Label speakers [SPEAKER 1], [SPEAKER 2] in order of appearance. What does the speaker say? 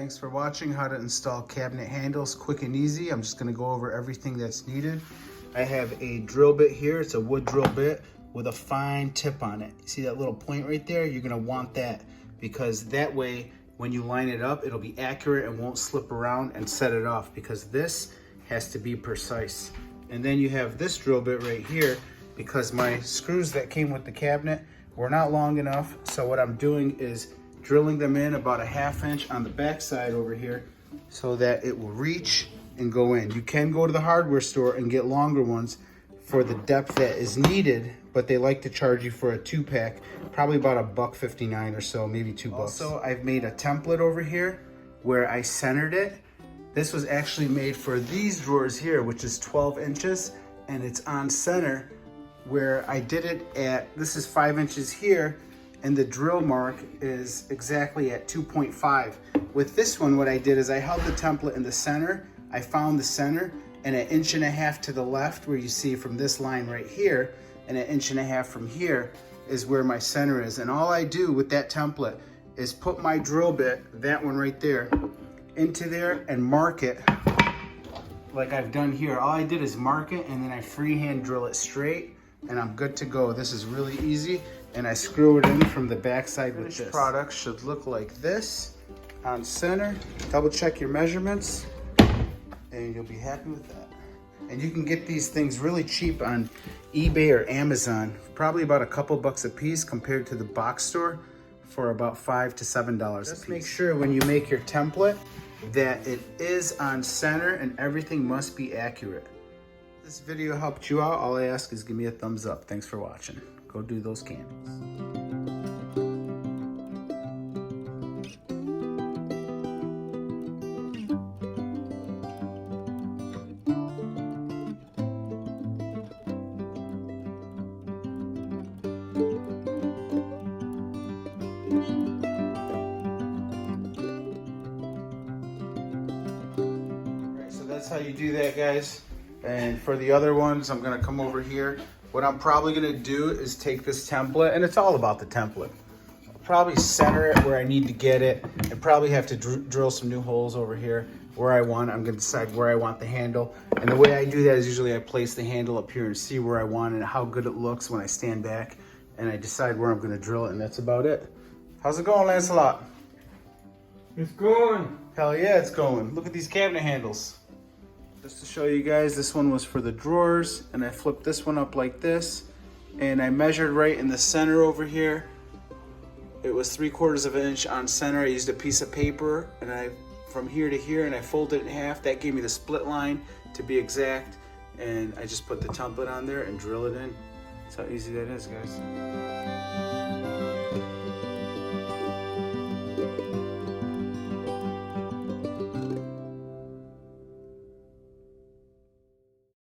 [SPEAKER 1] Thanks for watching how to install cabinet handles quick and easy. I'm just going to go over everything that's needed. I have a drill bit here. It's a wood drill bit with a fine tip on it. See that little point right there? You're going to want that because that way when you line it up, it'll be accurate and won't slip around and set it off, because this has to be precise. And then you have this drill bit right here because my screws that came with the cabinet were not long enough. So what I'm doing is drilling them in about a 1/2 inch on the back side over here so that it will reach and go in. You can go to the hardware store and get longer ones for the depth that is needed, but they like to charge you for a 2-pack, probably about $1.59 or so, maybe $2. Also, I've made a template over here where I centered it. This was actually made for these drawers here, which is 12 inches, and it's on center where I did it at, this is 5 inches here, and the drill mark is exactly at 2.5. With this one, what I did is I held the template in the center, I found the center, and 1.5 inches to the left, where you see from this line right here, and 1.5 inches from here is where my center is. And all I do with that template is put my drill bit, that one right there, into there and mark it like I've done here. All I did is mark it, and then I freehand drill it straight, and I'm good to go. This is really easy, and I screw it in from the back side with this. Product should look like this on center. Double check your measurements, and you'll be happy with that. And you can get these things really cheap on eBay or Amazon, probably about a couple bucks a piece compared to the box store for about $5 to $7 a piece. Just make sure when you make your template that it is on center and everything must be accurate. If this video helped you out, all I ask is give me a thumbs up. Thanks for watching. Go do those candles. That's how you do that, guys. And for the other ones, I'm gonna come over here. What I'm probably gonna do is take this template, and it's all about the template. I'll probably center it where I need to get it. I probably have to drill some new holes over here where I want. I'm gonna decide where I want the handle. And the way I do that is usually I place the handle up here and see where I want and how good it looks when I stand back. And I decide where I'm gonna drill it, and that's about it. How's it going, Lancelot?
[SPEAKER 2] It's going.
[SPEAKER 1] Hell yeah, it's going. Look at these cabinet handles. Just to show you guys, this one was for the drawers, and I flipped this one up like this, and I measured right in the center over here. It was 3/4 inch on center. I used a piece of paper, and I from here to here, and I folded it in half. That gave me the split line to be exact, and I just put the template on there and drill it in. That's how easy that is, guys.